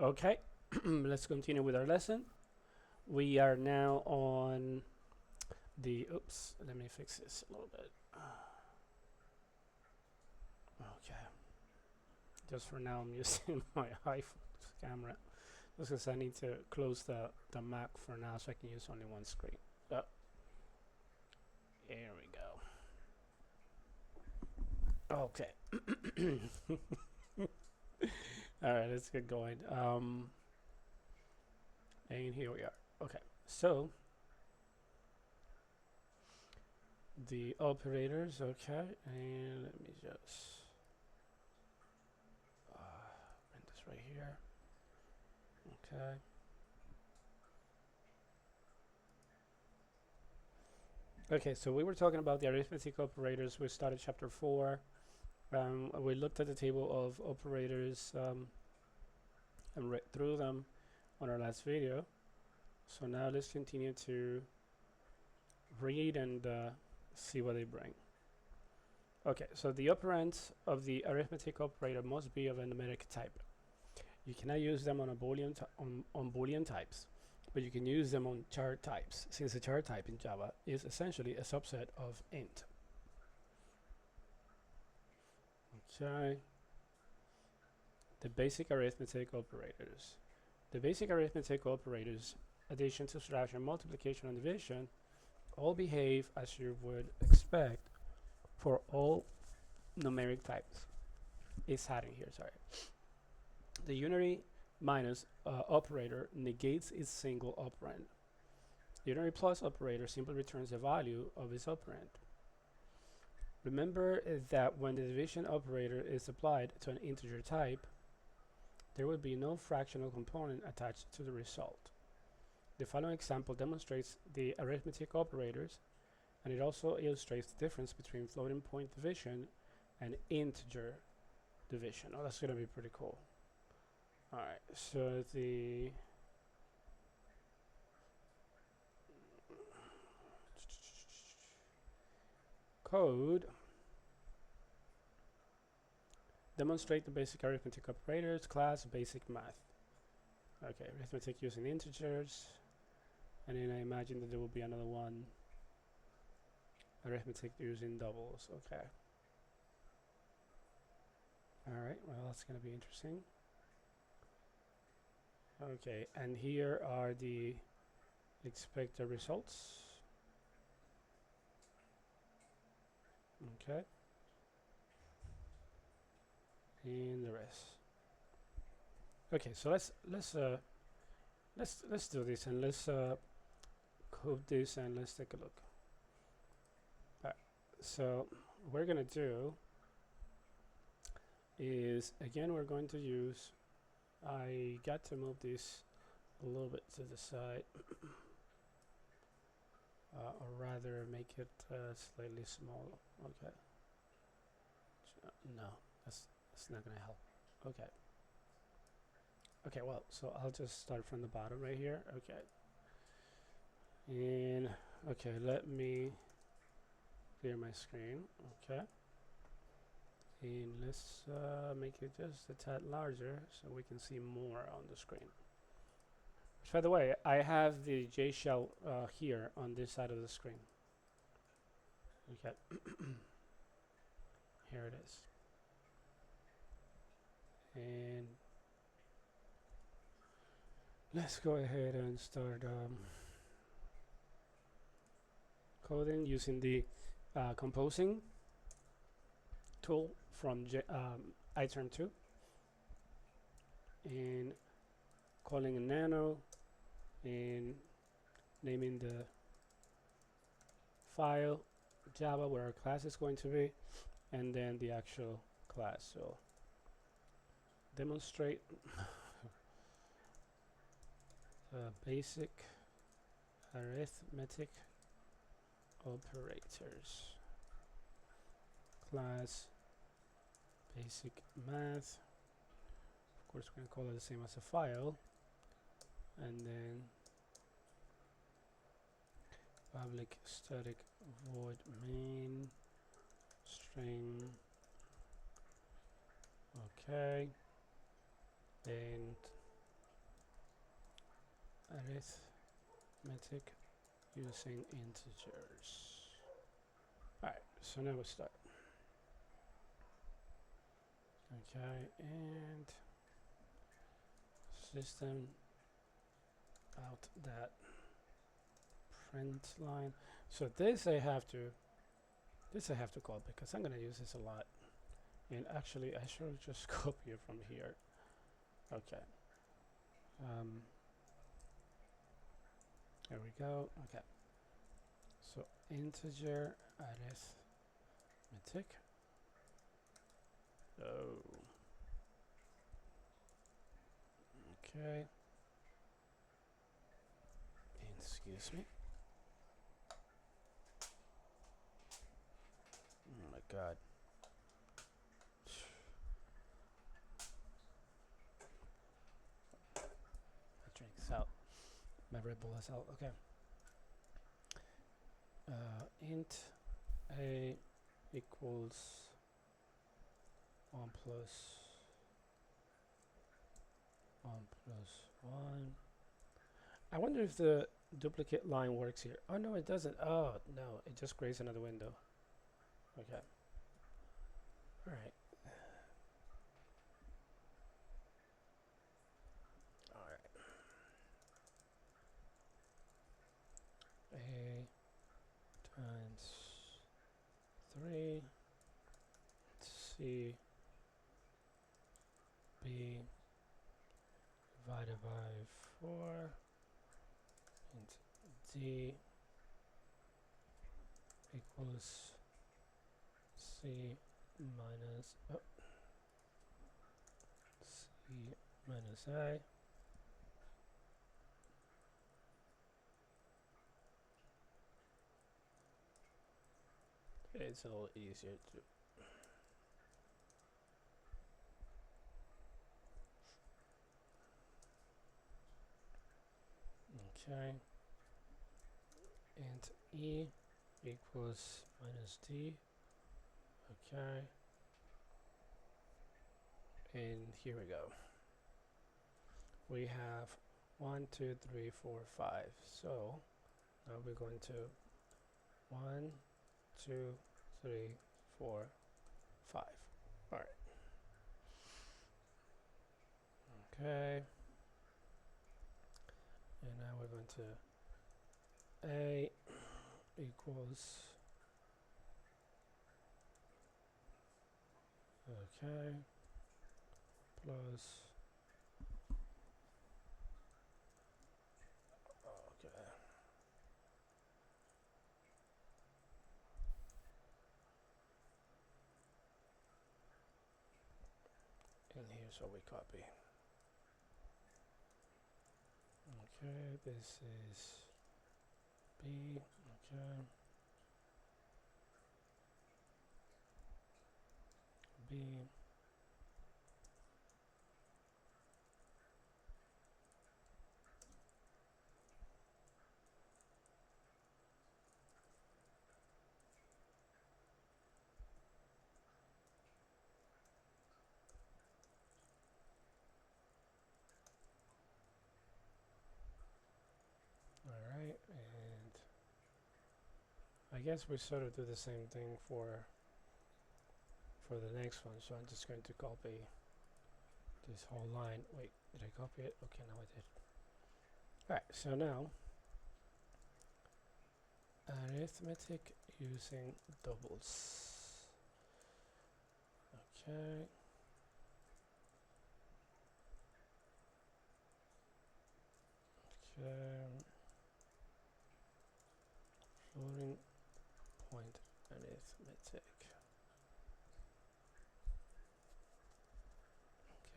Okay, let's continue with our lesson. We are now on the, oops, let me fix this a little bit. Okay, just for now I'm using my iPhone camera just because I need to close the Mac for now so I can use only one screen. Oh, here we go. Okay. All right, let's get going. And here we are. Okay, so the operators, okay, and let me just print this right here. Okay. Okay, so we were talking about the arithmetic operators. We started chapter 4. We looked at the table of operators and read through them on our last video. So now let's continue to read and see what they bring. Okay, so the operands of the arithmetic operator must be of a numeric type. You cannot use them on a Boolean on Boolean types, but you can use them on chart types, since the chart type in Java is essentially a subset of int. Okay. The basic arithmetic operators. The basic arithmetic operators, addition, subtraction, multiplication, and division, all behave as you would expect for all numeric types. It's adding here, sorry. The unary minus operator negates its single operand. The unary plus operator simply returns the value of its operand. Remember that when the division operator is applied to an integer type, there will be no fractional component attached to the result. The following example demonstrates the arithmetic operators, and it also illustrates the difference between floating point division and integer division. Oh, that's going to be pretty cool. Alright, so the code demonstrate the basic arithmetic operators, class, basic math. Okay, arithmetic using integers, and then I imagine that there will be another one, arithmetic using doubles. Okay. Alright, well, that's going to be interesting. Okay, and here are the expected results. Okay. And the rest. Okay, so let's do this, and let's code this, and let's take a look. Alright, so what we're gonna do is, again, we're going to use, I got to move this a little bit to the side, or rather make it slightly smaller. Okay. No, that's not gonna help. Okay. Okay, well, so I'll just start from the bottom right here. Okay. And okay, let me clear my screen. Okay. And let's make it just a tad larger so we can see more on the screen. Which, by the way, I have the J shell here on this side of the screen. Okay. Here it is. And let's go ahead and start coding using the composing tool from iTerm 2, and calling a nano and naming the file Java where our class is going to be, and then the actual class. So demonstrate basic arithmetic operators, class basic math. Of course, we're going to call it the same as a file, and then public static void main string. Okay, and arithmetic using integers. Alright, so now we start. Okay, and system out that print line. So this I have to call because I'm gonna use this a lot. And actually I should just copy it from here. Okay. There we go. Okay. So integer arithmetic. Oh. Okay. Excuse me. Oh my god. My drink's out. My Red Bull is out. Okay. Int a equals 1 plus 1. I wonder if the duplicate line works here. Oh no, it doesn't. Oh no, it just creates another window. Okay. All right. All right. A times 3. C. B divided by 4. And D equals C minus C minus I. It's a little easier to. Okay. And E equals minus D. Okay. And here we go. We have 1, 2, 3, 4, 5. So now we're going to 1, 2, 3, 4, 5. All right. Okay. And now we're going to A equals, okay, plus, okay, and here's what we copy. Okay, this is B, okay, B, alright, and I guess we sort of do the same thing for the next one, so I'm just going to copy this whole line. Wait, did I copy it? Okay, now I did. Alright, so now arithmetic using doubles. Okay. Okay. Floating point arithmetic.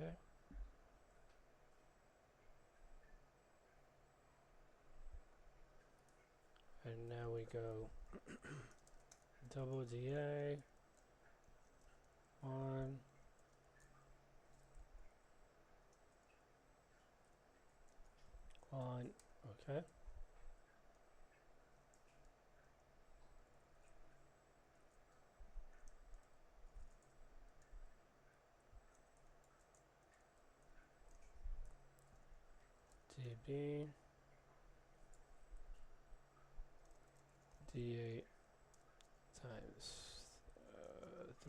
Okay. And now we go double DA 1, okay. DB dA times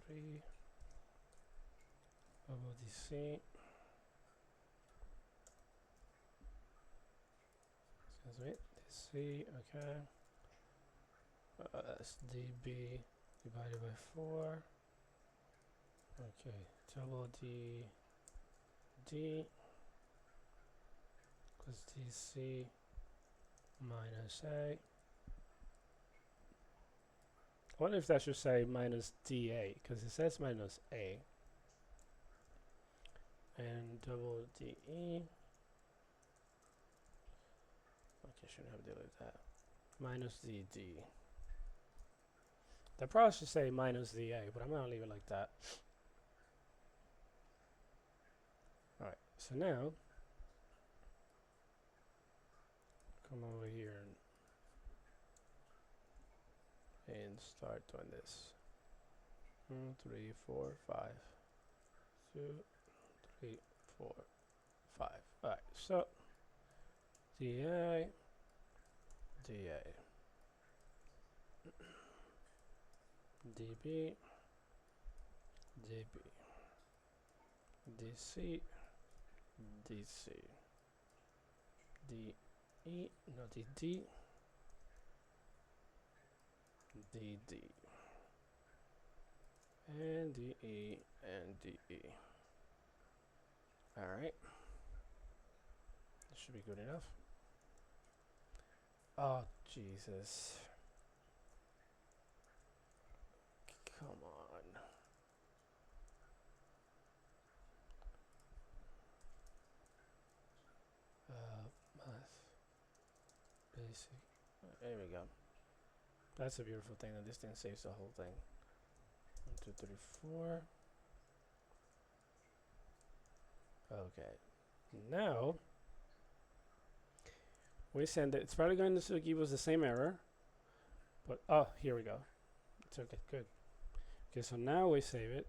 3 double dc. Excuse me, dc, okay. That's dB divided by 4. Okay, double d equals dc minus a. I wonder if that should say minus dA, because it says minus a. And double dE. Okay, shouldn't have deleted that. Minus dd. That probably should say minus dA, but I'm gonna leave it like that. Alright, so now come over here and start doing this. 3, 4, 5. 2, 3, 4, 5. Alright, so dA, dA, dB, dB, dC, dC, dE, no, dd, dd, and dE, and dE. Alright. This should be good enough. Oh, Jesus. Come on. Math. Basic. There we go. That's a beautiful thing that this thing saves the whole thing. 1, 2, 3, 4. Okay. Now we send it. It's probably going to give us the same error, but oh, here we go. It's okay, good. Okay, so now we save it,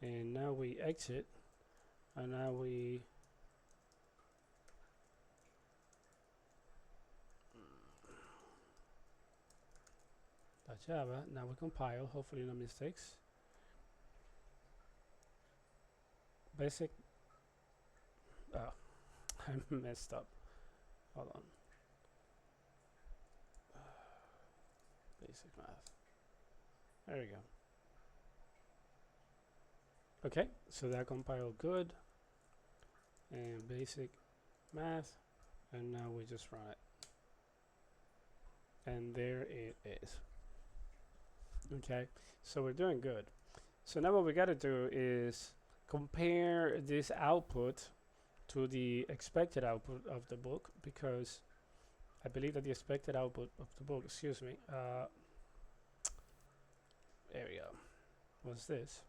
and now we exit, and now we Java. Now we compile. Hopefully no mistakes. Basic. Oh, I messed up. Hold on. Basic math. There we go. Okay, so that compiled good. And basic math. And now we just run it. And there it is. Okay, so we're doing good. So now what we got to do is compare this output to the expected output of the book, because I believe that the expected output of the book, excuse me, there we go, was this.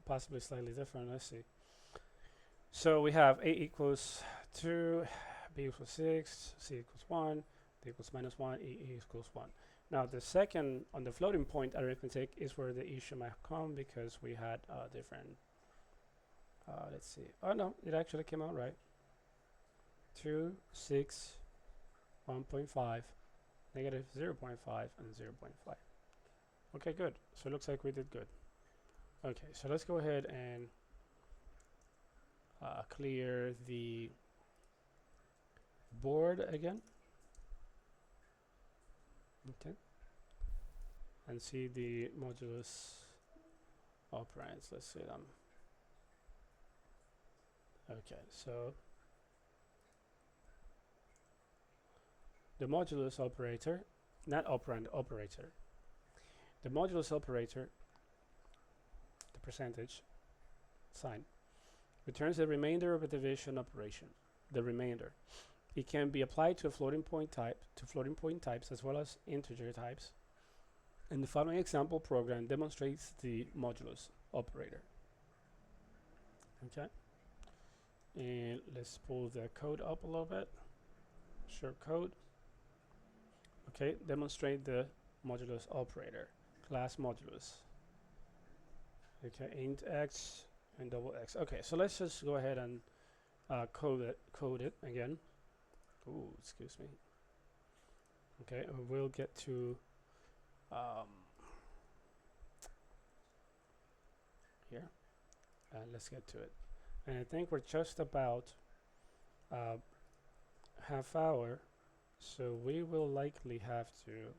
Possibly slightly different, let's see. So we have A equals 2, B equals 6, C equals 1, D equals -1, E equals 1. Now the second, on the floating point arithmetic, is where the issue might come, because we had different, let's see, oh no, it actually came out right. 2, 6, 1.5, negative 0.5, and 0.5. Okay, good. So it looks like we did good. Okay, so let's go ahead and clear the board again. Okay, and see the modulus operands. Let's see them. Okay, so the modulus operator, not operand, operator. The modulus operator, the percentage sign, returns the remainder of a division operation. The remainder. It can be applied to a floating point type, to floating point types, as well as integer types. And the following example program demonstrates the modulus operator. Okay. And let's pull the code up a little bit. Short code. Okay, demonstrate the modulus operator. Class modulus. Okay, int x and double x. Okay, so let's just go ahead and code it again. Ooh, excuse me. Okay, we'll get to um, here, and let's get to it. And I think we're just about uh, half hour, so we will likely have to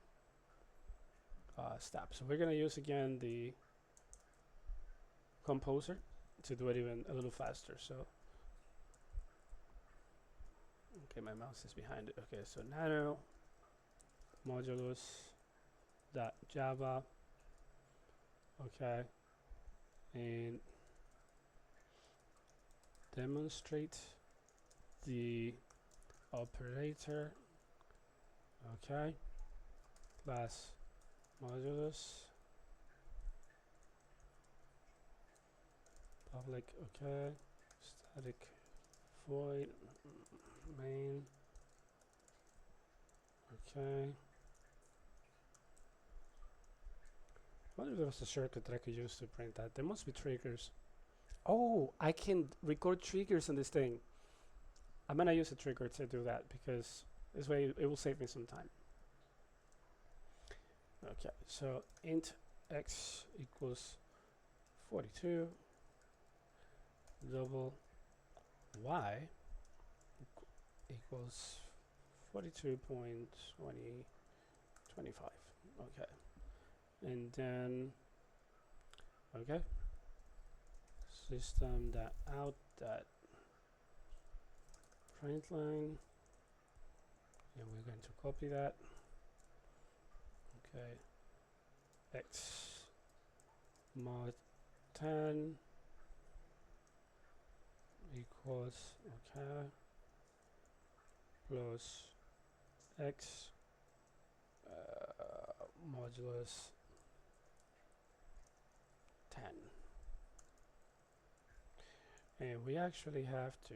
stop. So we're gonna use again the composer to do it even a little faster. So, okay, my mouse is behind it. Okay, so nano modulus dot java. Okay, and demonstrate the operator. Okay, class modulus public. Okay, static void main. Okay. I wonder if there was a shortcut that I could use to print that. There must be triggers. Oh, I can record triggers on this thing. I'm gonna use a trigger to do that because this way it will save me some time. Okay, so int x equals 42, double y equals 42.2025. Okay, and then okay, system dot out dot print line, and we're going to copy that. Okay, x mod 10 equals okay plus x modulus 10, and we actually have to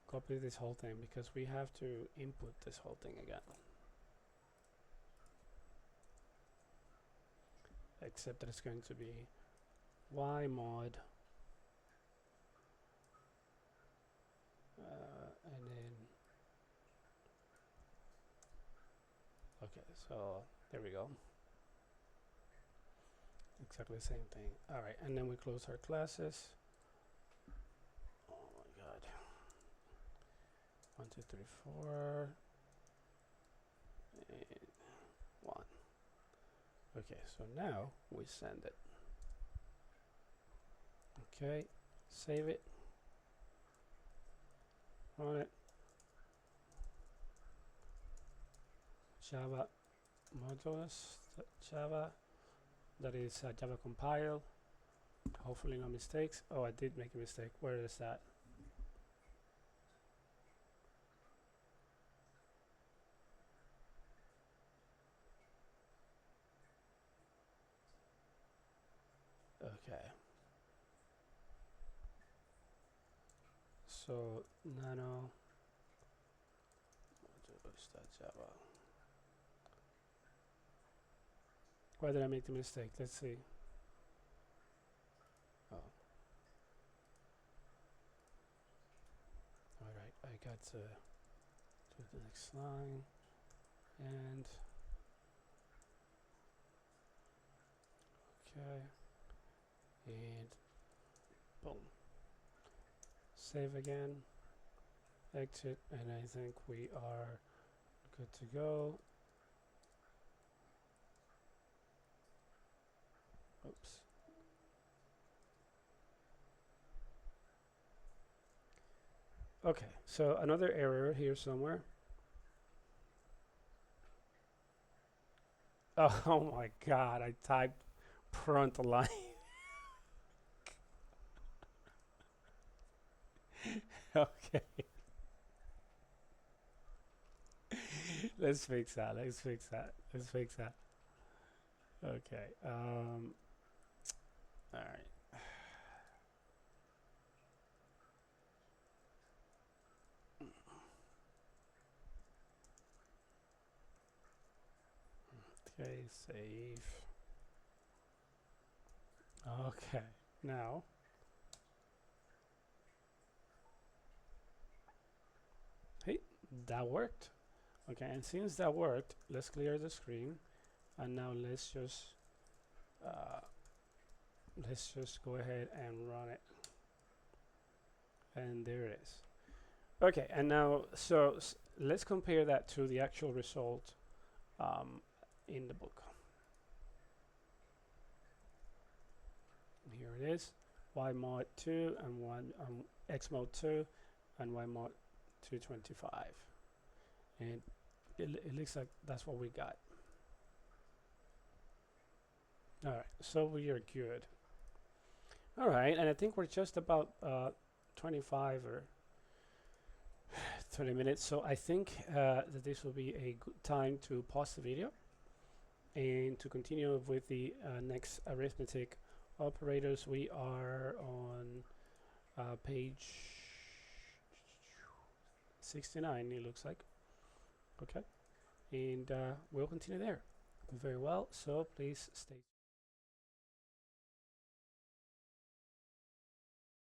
copy this whole thing because we have to input this whole thing again, except that it's going to be y mod and then okay, so there we go, exactly the same thing. All right, and then we close our classes. Oh my god, 1 2 3 4 and 1. Okay, so now we send it. Okay, save it, run it. Java modulus Java, that is Java compile. Hopefully no mistakes. Oh, I did make a mistake. Where is that? Okay. So nano modulus.java. Why did I make the mistake? Let's see. Oh. Alright, I got to the next line and okay. And boom. Save again. Exit, and I think we are good to go. Oops. Okay, so another error here somewhere. Oh my god, I typed front line. Okay. Let's fix that. Let's fix that. Let's fix that. Okay. All right. Okay, save. Okay. Now that worked. Okay, and since that worked, let's clear the screen, and now uh, let's just go ahead and run it, and there it is. Okay, and now let's compare that to the actual result in the book. Here it is, y mod 2 and x mod 2 and y mod 225, and it looks like that's what we got. All right, so we are good. All right, and I think we're just about 25 or 30 minutes, so I think that this will be a good time to pause the video and to continue with the next arithmetic operators. We are on page 69, it looks like. Okay, and we'll continue there. Very well, so please stay